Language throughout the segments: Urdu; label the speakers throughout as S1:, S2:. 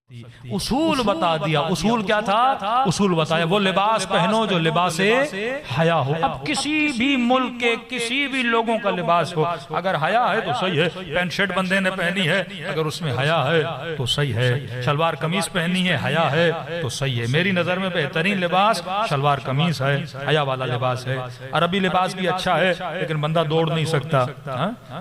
S1: اصول بتا دیا. اصول کیا تھا؟ اصول بتایا وہ لباس پہنو جو لباس حیا ہو. اب کسی بھی ملک کے کسی بھی لوگوں کا لباس ہو، اگر حیا ہے تو صحیح ہے. پینٹ شرٹ بندے نے پہنی ہے اگر اس میں حیا ہے تو صحیح ہے. شلوار قمیص پہنی ہے حیا ہے تو صحیح ہے. میری نظر میں بہترین لباس شلوار قمیص ہے، حیا والا لباس ہے. عربی لباس بھی اچھا ہے لیکن بندہ دوڑ نہیں سکتا.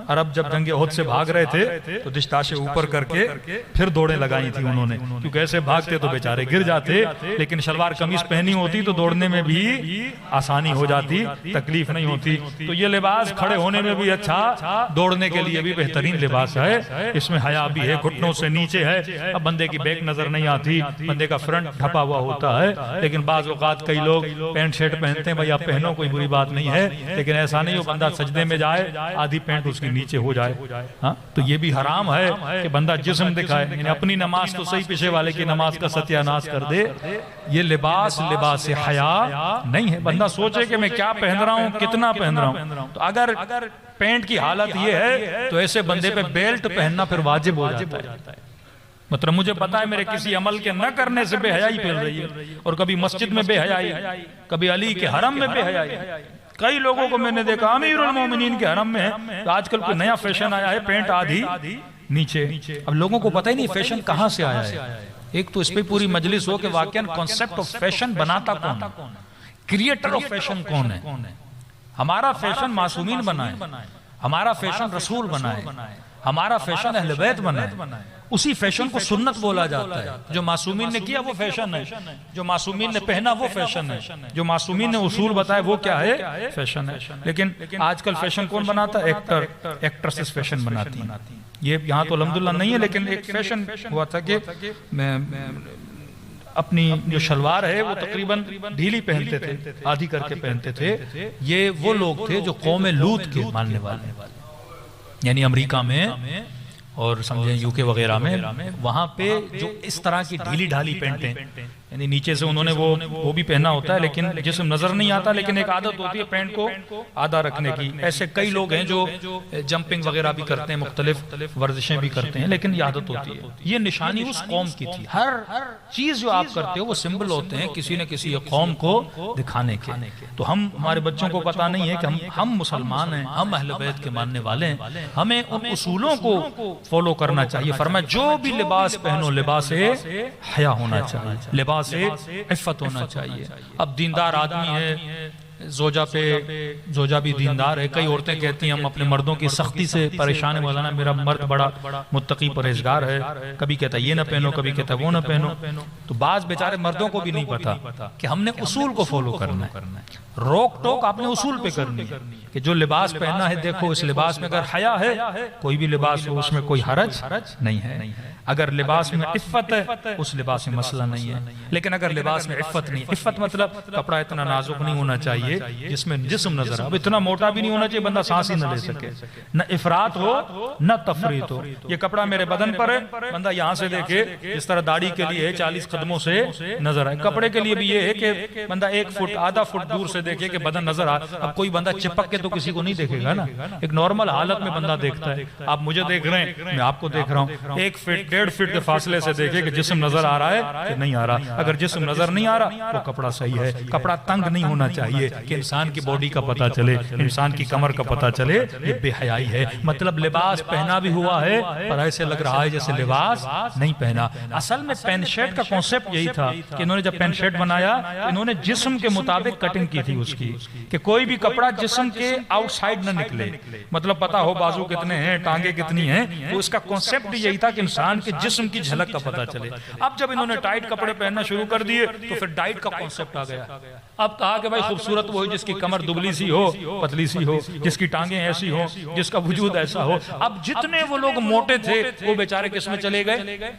S1: عرب جب جنگ احد سے بھاگ رہے تھے تو دشتاشے اوپر کر کے پھر دوڑیں لگائی تھی انہوں نے، کیونکہ ایسے بھاگتے تو بیچارے گر جاتے. لیکن شلوار قمیص پہنی ہوتی تو دوڑنے میں بھی آسانی ہو جاتی، تکلیف نہیں ہوتی. تو یہ لباس کھڑے ہونے میں بھی اچھا، دوڑنے کے لیے بھی بہترین لباس ہے. اس میں حیا بھی ہے، گھٹنوں سے نیچے ہے. اب بندے کی بیک نظر نہیں آتی، بندے کا فرنٹ ڈھپا ہوا ہوتا ہے. لیکن بعض اوقات کئی لوگ پینٹ شرٹ پہنتے ہیں، بھائی آپ پہنو کوئی بری بات نہیں ہے، لیکن ایسا نہیں ہو بندہ سجدے میں جائے آدھی پینٹ اس کی نیچے ہو جائے. تو یہ بھی حرام ہے کہ بندہ جسم دکھائے، یعنی اپنی نماز تو صحیح، پیچھے والے کی نماز کا ستیہ ناش کر دے. یہ لباس لباس حیا نہیں ہے. بندہ سوچے کہ میں کیا پہن رہا ہوں، کتنا پہن رہا ہوں. تو اگر پینٹ کی حالت یہ ہے تو ایسے بندے پہ بیلٹ پہننا پھر واجب ہو جاتا ہے. مطلب مجھے پتا ہے میرے کسی عمل کے نہ کرنے سے بے حیائی پھیل رہی ہے، اور کبھی مسجد میں بے حیائی، کبھی علی کے حرم میں بے حیائی. کئی لوگوں کو میں نے دیکھا امیر المومنین کے حرم میں ہے تو آج کل کوئی نیا فیشن آیا ہے پینٹ آدھی نیچے. اب لوگوں کو پتہ ہی نہیں فیشن کہاں سے آیا ہے. ایک تو اس پہ پوری مجلس ہو کہ واقعاً کانسیپٹ آف فیشن بناتا کون ہے، کریٹر آف فیشن کون ہے. ہمارا فیشن معصومین بنائے، ہمارا فیشن رسول بنائے، ہمارا فیشن اہل بیت بنائے. اسی فیشن کو سنت بولا جاتا ہے. جو معصومین نے کیا وہ فیشن ہے، جو معصومین نے پہنا وہ فیشن ہے، جو معصومین نے اصول بتائے وہ کیا ہے، فیشن ہے. لیکن آج کل فیشن کون بناتا ہے؟ ایکٹر ایکٹریسز فیشن بناتی ہیں. یہ یہاں تو الحمدللہ نہیں ہے، لیکن ایک فیشن ہوا تھا کہ اپنی جو شلوار ہے وہ تقریباً ڈھیلی پہنتے تھے، آدھی کر کے پہنتے تھے. یہ وہ لوگ تھے جو قوم لوط کے ماننے والے، یعنی امریکہ میں اور سمجھیں یو کے وغیرہ میں، وہاں پہ جو اس طرح کی ڈھیلی ڈھالی پینٹیں، یعنی نیچے سے انہوں نے وہ بھی پہنا ہوتا ہے لیکن جسم نظر نہیں آتا، لیکن ایک عادت ہوتی ہے پینٹ کو آدھا رکھنے کی. ایسے کئی لوگ ہیں جو جمپنگ وغیرہ بھی کرتے ہیں، مختلف ورزشیں بھی کرتے ہیں، لیکن یہ عادت ہوتی ہے. یہ نشانی اس قوم کی تھی. ہر چیز جو آپ کرتے ہو وہ سمبل ہوتے ہیں کسی نہ کسی قوم کو دکھانے کے. تو ہمارے بچوں کو پتا نہیں ہے کہ ہم مسلمان ہیں، ہم اہل بیت کے ماننے والے ہیں. ہمیں ان اصولوں کو فالو کرنا چاہیے. فرمایا جو بھی لباس پہنو لباس حیا ہونا چاہیے، لباس عفت ہونا چاہیے. اب دیندار آدمی ہے، زوجہ بھی دیندار ہے. کئی عورتیں کہتی ہیں ہم اپنے مردوں کی سختی سے پریشان ہیں، مولانا میرا مرد بڑا متقی پرہیزگار ہے، کبھی کہتا ہے یہ نہ پہنو، کبھی کہتا ہے وہ نہ پہنو. تو بعض بیچارے مردوں کو بھی نہیں پتا کہ ہم نے اصول کو فالو کرنا ہے. روک ٹوک آپ نے اصول پہ کرنی ہے کہ جو لباس پہننا ہے دیکھو اس لباس میں اگر حیا ہے، کوئی بھی لباس ہو اس میں کوئی حرج نہیں ہے. اگر لباس میں عفت ہے اس لباس میں مسئلہ نہیں ہے. لیکن اگر لباس میں عفت نہیں، عفت مطلب کپڑا اتنا نازک نہیں ہونا چاہیے جس میں جسم نظر آئے، اب اتنا موٹا بھی نہیں ہونا چاہیے بندہ سانس ہی نہ لے سکے، نہ افراط ہو نہ تفریط ہو. یہ کپڑا میرے بدن پر ہے، بندہ یہاں سے دیکھے جس طرح داڑھی کے لیے 40 قدموں سے نظر آئے. کپڑے کے لیے بھی یہ ہے کہ بندہ 1 فٹ آدھا فٹ دور سے دیکھے کہ بدن نظر آئے. اب کوئی بندہ چپک کے تو کسی کو نہیں دیکھے گا نا، ایک نارمل حالت میں بندہ دیکھتا ہے. آپ مجھے دیکھ رہے ہیں، میں آپ کو دیکھ رہا ہوں، 1 فٹ 1.5 فٹ کے فاصلے سے دیکھے کہ جسم نظر آ رہا ہے کہ نہیں آ رہا. اگر جسم نظر نہیں آ رہا وہ کپڑا صحیح ہے. کپڑا تنگ نہیں ہونا چاہیے کہ انسان کی باڈی کا پتہ چلے، انسان کی کمر کا پتہ چلے. یہ بے حیائی ہے. مطلب لباس پہنا بھی ہوا ہے پر ایسے لگ رہا ہے جیسے لباس نہیں پہنا. اصل میں پینٹ شرٹ کا کانسیپٹ یہی تھا کہ انہوں نے جب پینٹ شرٹ بنایا انہوں نے جسم کے مطابق کٹنگ کی تھی اس کی، کہ کوئی بھی کپڑا جسم کے آؤٹ سائڈ نہ نکلے. مطلب پتا ہو بازو کتنے ہیں، ٹانگیں کتنی ہیں. تو اس کا کانسیپٹ یہی تھا کہ انسان کے جسم کی جھلک کا پتہ چلے. اب جب انہوں نے ٹائٹ کپڑے پہننا شروع کر دیے تو پھر ڈائٹ کا کانسیپٹ آ گیا. اب کہا کہ بھائی خوبصورت وہی جس کی کمر دبلی سی ہو، پتلی سی ہو، جس کی ٹانگیں ایسی ہو، جس کا وجود ایسا ہو. اب جتنے وہ لوگ موٹے تھے وہ بیچارے کس میں چلے گئے؟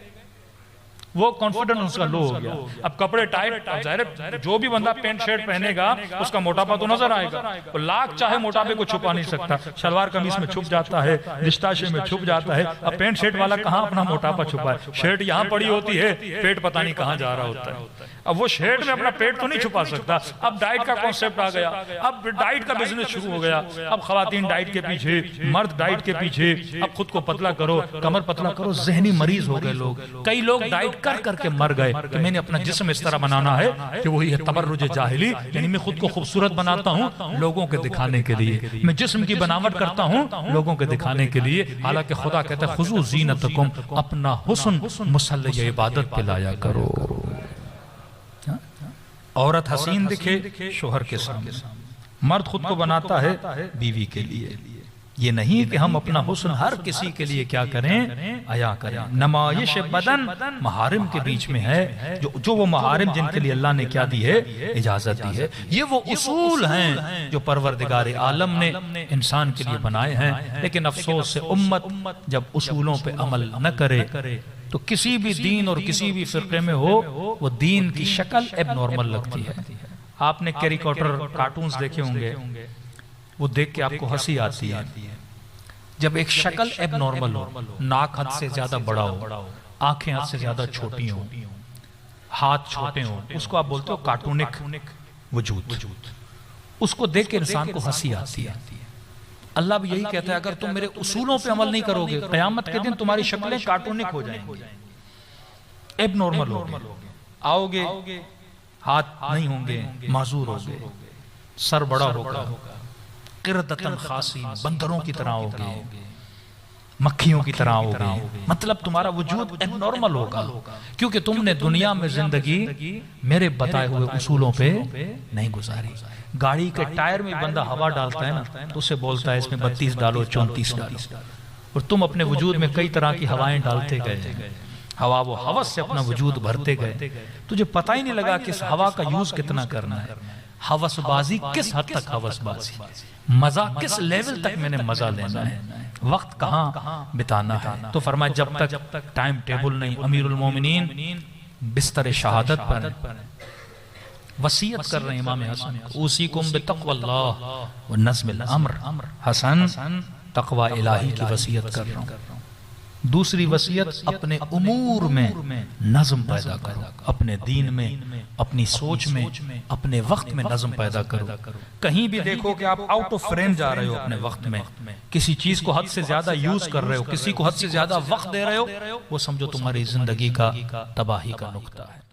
S1: وہ کانفیڈنس کا لو ہو گیا. اب کپڑے ٹائٹ، ظاہر جو بھی بندہ پینٹ شرٹ پہنے گا اس کا موٹاپا تو نظر آئے گا. وہ لاکھ چاہے موٹاپے کو چھپا نہیں سکتا. شلوار قمیص میں چھپ جاتا ہے، دشتاشے میں چھپ جاتا ہے. اب پینٹ شرٹ والا کہاں اپنا موٹاپا چھپائے؟ شرٹ یہاں پڑی ہوتی ہے، پیٹ پتہ نہیں کہاں جا رہا ہوتا ہے. اب وہ شرٹ میں اپنا پیٹ تو نہیں چھپا سکتا. اب ڈائٹ کا کانسیپٹ آ گیا، اب ڈائٹ کا بزنس شروع ہو گیا. اب خواتین ڈائٹ کے پیچھے، مرد ڈائٹ کے پیچھے. اب خود کو پتلا کرو، کمر پتلا کرو. ذہنی مریض ہو گئے لوگ. کئی لوگ ڈائٹ کر کر کے مر گئے کہ میں نے اپنا جسم اس طرح بنانا ہے کہ وہی ہے تبرج جاہلی، یعنی میں خود کو خوبصورت بناتا ہوں لوگوں کے دکھانے کے لیے، میں جسم کی بناوٹ کرتا ہوں لوگوں کے دکھانے کے لیے، حالانکہ خدا کہتا ہے خذو زینتکم، اپنا حسن مصلی عبادت پہ لایا کرو۔ عورت حسین دکھے شوہر کے سامنے، مرد خود کو بناتا ہے بیوی کے لیے۔ یہ نہیں کہ ہم اپنا حسن ہر کسی کے لیے کیا کریں، عیا کریں۔ نمائش بدن محارم کے بیچ میں ہے، جو وہ محارم جن کے لیے اللہ نے کیا دی ہے، اجازت دی ہے۔ یہ وہ اصول ہیں جو پروردگار عالم نے انسان کے لیے بنائے ہیں، لیکن افسوس سے امت جب اصولوں پہ عمل نہ کرے تو کسی بھی دین اور کسی بھی فرقے میں ہو، وہ دین کی شکل ایب نارمل لگتی ہے۔ آپ نے کیریکیٹر کارٹونز دیکھے ہوں گے، وہ دیکھ کے آپ کو ہنسی آتی ہے۔ جب ایک شکل ایب نارمل ہو، ناک حد سے زیادہ بڑا ہو، آنکھیں حد سے زیادہ چھوٹی ہوں، ہاتھ چھوٹے ہوں، اس کو آپ بولتے ہو کارٹونک وجود۔ اس کو دیکھ کے انسان کو ہنسی آتی ہے۔ اللہ بھی یہی کہتا ہے اگر تم میرے اصولوں پہ عمل نہیں کرو گے، قیامت کے دن تمہاری شکلیں کارٹونک ہو جائیں گی، ایب نارمل ہو گے، آؤ گے ہاتھ نہیں ہوں گے، معذور ہو گے، سر بڑا ہوگا، قردتن خاصین بندروں کی طرح ہوگے، مکھیوں کی طرح ہوگے، مطلب تمہارا وجود ایب نارمل ہوگا، کیونکہ تم نے دنیا میں زندگی میرے بتائے ہوئے اصولوں پہ نہیں گزاری۔ گاڑی کے ٹائر میں بندہ ہوا ڈالتا ہے نا تو اسے بولتا ہے اس میں 32 ڈالو 34 ڈالو، اور تم اپنے وجود میں کئی طرح کی ہوائیں ڈالتے گئے، ہوا وہ ہوس سے اپنا وجود بھرتے گئے، تجھے پتہ ہی نہیں لگا کہ اس ہوا کا یوز کتنا کرنا ہے، ہوس بازی کس حد تک ہوس بازی، مزہ کس لیول تک میں نے مزہ لینا ہے، وقت کہاں بتانا ہے۔ تو فرمایا جب تک ٹائم ٹیبل نہیں، امیر المومنین بستر شہادت پر وصیت کر رہے ہیں امام حسن کو، اوصیکم بتقوی اللہ و نظم الامر، حسن تقوی الہی کی وصیت کر رہا ہوں۔ دوسری وصیت اپنے امور میں نظم پیدا کرو، اپنے دین میں، اپنی سوچ میں، اپنے وقت میں نظم پیدا کرو۔ کہیں بھی دیکھو کہ آپ آؤٹ آف فریم جا رہے ہو اپنے وقت میں، کسی چیز کو حد سے زیادہ یوز کر رہے ہو، کسی کو حد سے زیادہ وقت دے رہے ہو، وہ سمجھو تمہاری زندگی کا تباہی کا نقطہ ہے۔